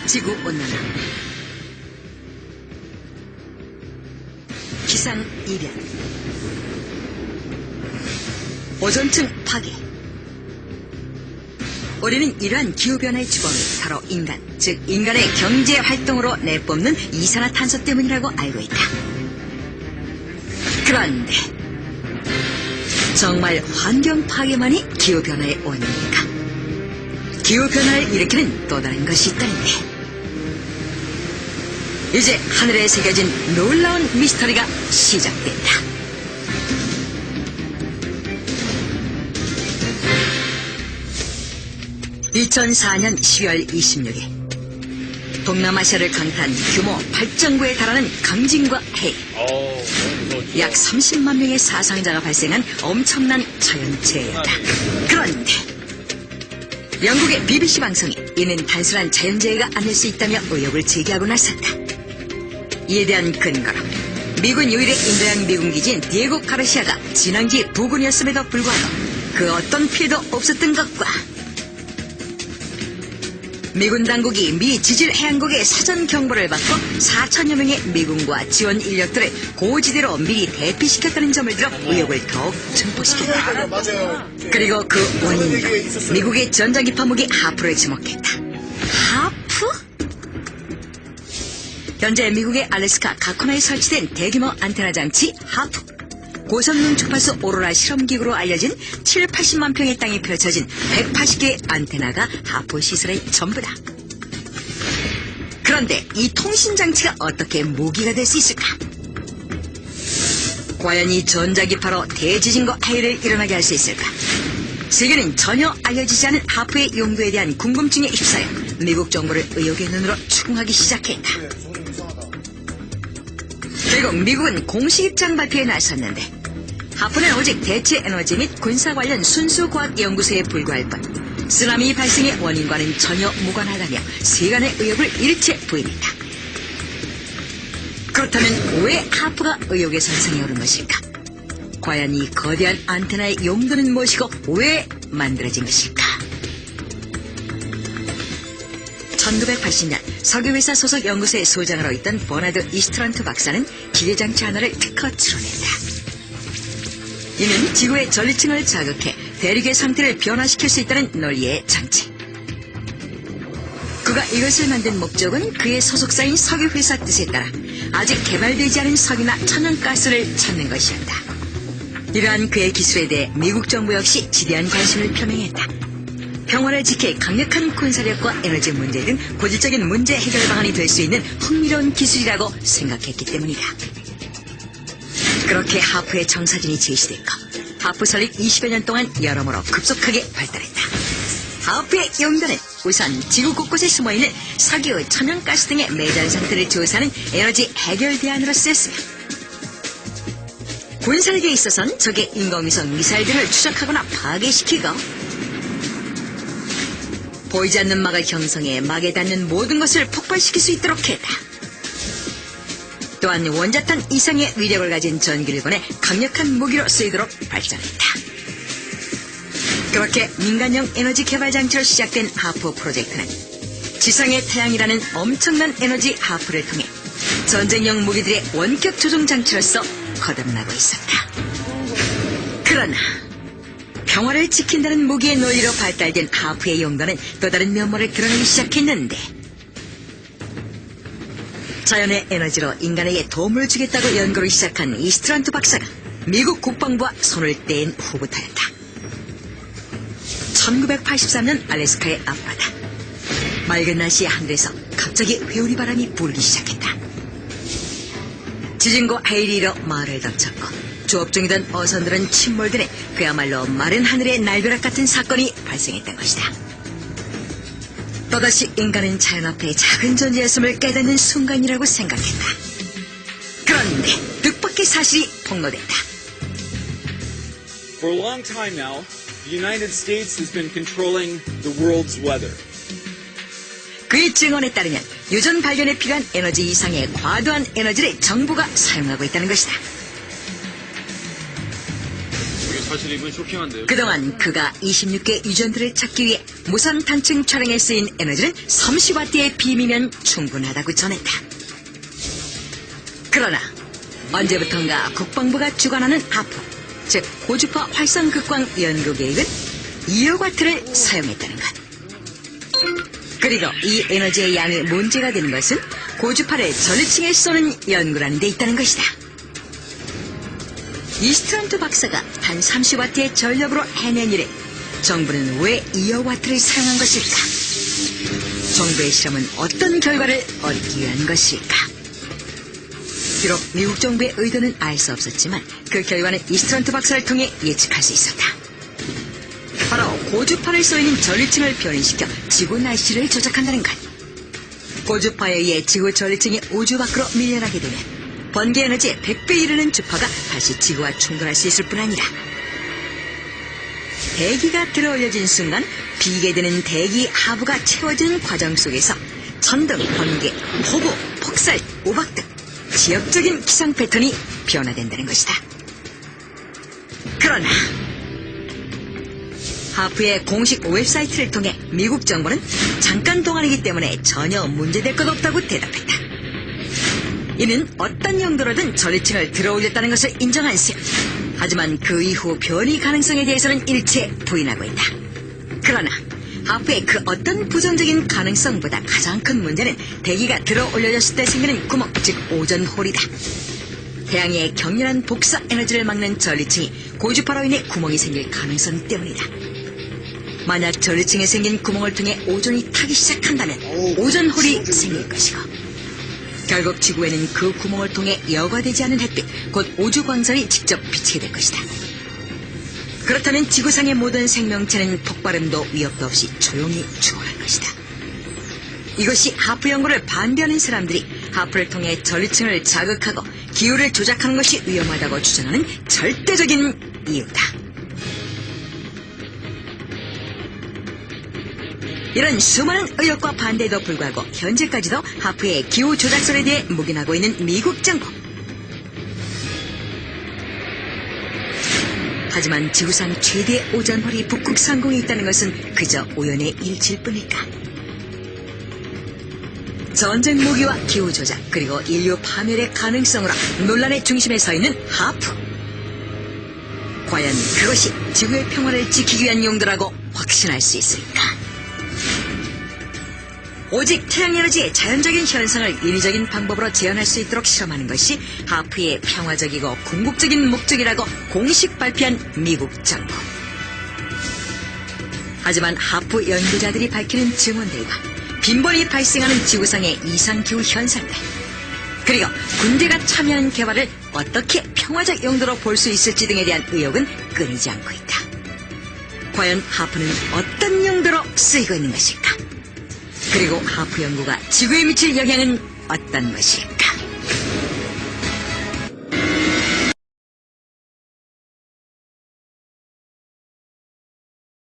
지구온난화, 기상이변, 오존층 파괴. 우리는 이러한 기후변화의 주범이 바로 인간, 즉 인간의 경제활동으로 내뿜는 이산화탄소 때문이라고 알고 있다. 그런데 정말 환경 파괴만이 기후변화의 원인일까? 기후변화를 일으키는 또 다른 것이 있다는데, 이제 하늘에 새겨진 놀라운 미스터리가 시작된다. (2004년 12월 26일) 동남아시아를 강타한 규모 8.9에 달하는 강진과 해일, 약 30만 명의 사상자가 발생한 엄청난 자연재해였다. 그런데 영국의 BBC 방송이 이는 단순한 자연재해가 아닐 수 있다며 의혹을 제기하고 나섰다. 이에 대한 근거로 미군 유일의 인도양 미군 기지인 디에고 가르시아가 진앙지 부근이었음에도 불구하고 그 어떤 피해도 없었던 것과 미군 당국이 미 지질 해안국의 사전 경보를 받고 4천여 명의 미군과 지원 인력들을 고지대로 미리 대피시켰다는 점을 들어 의혹을 더욱 증폭시켰다. 그리고 그 원인으로 미국의 전자기파 무기 하프를 지목했다. 하프? 현재 미국의 알래스카 가코나에 설치된 대규모 안테나 장치 하프, 고성능 주파수 오로라 실험기구로 알려진 780만 평의 땅에 펼쳐진 180개의 안테나가 하프 지시설의 전부다. 그런데 이 통신장치가 어떻게 무기가 될 수 있을까? 과연 이 전자기파로 대지진과 해일을 일어나게 할 수 있을까? 세계는 전혀 알려지지 않은 하프의 용도에 대한 궁금증에 휩싸여 미국 정부를 의혹의 눈으로 추궁하기 시작했다. 결국 미국은 공식 입장 발표에 나섰는데, 하프는 오직 대체 에너지 및 군사 관련 순수 과학 연구소에 불과할 뿐 쓰나미 발생의 원인과는 전혀 무관하다며 세간의 의혹을 일체 부인했다. 그렇다면 왜 하프가 의혹의 선상에 오른 것일까? 과연 이 거대한 안테나의 용도는 무엇이고 왜 만들어진 것일까? 1980년 석유회사 소속 연구소의 소장으로 있던 버나드 이스트런트 박사는 기계장치 하나를 특허 출원했다. 이는 지구의 전리층을 자극해 대륙의 상태를 변화시킬 수 있다는 논리의 장치. 그가 이것을 만든 목적은 그의 소속사인 석유회사 뜻에 따라 아직 개발되지 않은 석유나 천연가스를 찾는 것이었다. 이러한 그의 기술에 대해 미국 정부 역시 지대한 관심을 표명했다. 평화를 지킬 강력한 군사력과 에너지 문제 등 고질적인 문제 해결 방안이 될 수 있는 흥미로운 기술이라고 생각했기 때문이다. 그렇게 하프의 청사진이 제시됐고, 하프 설립 20여 년 동안 여러모로 급속하게 발달했다. 하프의 용도는 우선 지구 곳곳에 숨어있는 석유, 천연가스 등의 매장 상태를 조사하는 에너지 해결 대안으로 쓰였으며, 군사력에 있어서는 적의 인공위성 미사일들을 추적하거나 파괴시키고, 보이지 않는 막을 형성해 막에 닿는 모든 것을 폭발시킬 수 있도록 했다. 또한 원자탄 이상의 위력을 가진 전기를 보내 강력한 무기로 쓰이도록 발전했다. 그렇게 민간용 에너지 개발 장치로 시작된 하프 프로젝트는 지상의 태양이라는 엄청난 에너지 하프를 통해 전쟁용 무기들의 원격 조종 장치로서 거듭나고 있었다. 그러나 평화를 지킨다는 무기의 논리로 발달된 하프의 용도는 또 다른 면모를 드러내기 시작했는데, 자연의 에너지로 인간에게 도움을 주겠다고 연구를 시작한 이스트런트 박사가 미국 국방부와 손을 뗀 후부터였다. 1983년 알래스카의 앞바다. 맑은 날씨의 하늘에서 갑자기 회오리 바람이 불기 시작했다. 지진과 해일이 일어 마을을 덮쳤고 조업 중이던 어선들은 침몰되는 그야말로 마른 하늘의 날벼락 같은 사건이 발생했던 것이다. 또다시 인간은 자연 앞에 작은 존재였음을 깨닫는 순간이라고 생각했다. 그런데 뜻밖의 사실이 폭로됐다. For a long time now, the United States has been controlling the world's weather. 그의 증언에 따르면 유전 발견에 필요한 에너지 이상의 과도한 에너지를 정부가 사용하고 있다는 것이다. 사실 이분 쇼킹한데요. 그동안 그가 26개 유전들을 찾기 위해 무선 탄층 촬영에 쓰인 에너지는 30W의 빔이면 충분하다고 전했다. 그러나 언제부턴가 국방부가 주관하는 하프, 즉 고주파 활성 극광 연구 계획은 200W를 사용했다는 것. 그리고 이 에너지의 양이 문제가 되는 것은 고주파를 전류층에 쏘는 연구라는 데 있다는 것이다. 이스트런트 박사가 단 30W의 전력으로 해낸 일에 정부는 왜 200W를 사용한 것일까? 정부의 실험은 어떤 결과를 얻기 위한 것일까? 비록 미국 정부의 의도는 알 수 없었지만 그 결과는 이스트런트 박사를 통해 예측할 수 있었다. 바로 고주파를 쏘이는 전류층을 변이시켜 지구 날씨를 조작한다는 것. 고주파에 의해 지구 전류층이 우주 밖으로 밀려나게 되면 번개 에너지의 100배 이르는 주파가 다시 지구와 충돌할 수 있을 뿐 아니라 대기가 들어올려진 순간 비게 되는 대기 하부가 채워지는 과정 속에서 천둥, 번개, 폭우, 폭설, 우박 등 지역적인 기상 패턴이 변화된다는 것이다. 그러나 하프의 공식 웹사이트를 통해 미국 정부는 잠깐 동안이기 때문에 전혀 문제될 것 없다고 대답했다. 이는 어떤 용도로든 전류층을 들어올렸다는 것을 인정한 셈. 하지만 그 이후 변이 가능성에 대해서는 일체 부인하고 있다. 그러나 하프의 그 어떤 부정적인 가능성보다 가장 큰 문제는 대기가 들어올려졌을 때 생기는 구멍, 즉 오존홀이다. 태양의 격렬한 복사 에너지를 막는 전류층이 고주파로 인해 구멍이 생길 가능성 때문이다. 만약 전류층에 생긴 구멍을 통해 오존이 타기 시작한다면 오존홀이 생길 것이고 결국 지구에는 그 구멍을 통해 여과되지 않은 햇빛, 곧 우주광선이 직접 비치게 될 것이다. 그렇다면 지구상의 모든 생명체는 폭발음도 위협도 없이 조용히 죽어갈 것이다. 이것이 하프 연구를 반대하는 사람들이 하프를 통해 전류층을 자극하고 기후를 조작하는 것이 위험하다고 주장하는 절대적인 이유다. 이런 수많은 의혹과 반대에도 불구하고 현재까지도 하프의 기후 조작설에 대해 묵인하고 있는 미국 정부. 하지만 지구상 최대의 오존홀이 북극 상공에 있다는 것은 그저 우연의 일치일 뿐일까? 전쟁 무기와 기후 조작 그리고 인류 파멸의 가능성으로 논란의 중심에 서 있는 하프. 과연 그것이 지구의 평화를 지키기 위한 용도라고 확신할 수 있을까? 오직 태양에너지의 자연적인 현상을 인위적인 방법으로 재현할 수 있도록 실험하는 것이 하프의 평화적이고 궁극적인 목적이라고 공식 발표한 미국 정부. 하지만 하프 연구자들이 밝히는 증언들과 빈번히 발생하는 지구상의 이상기후 현상들, 그리고 군대가 참여하는 개발을 어떻게 평화적 용도로 볼 수 있을지 등에 대한 의혹은 끊이지 않고 있다. 과연 하프는 어떤 용도로 쓰이고 있는 것일까? 그리고 하프 연구가 지구에 미칠 영향은 어떤 것일까?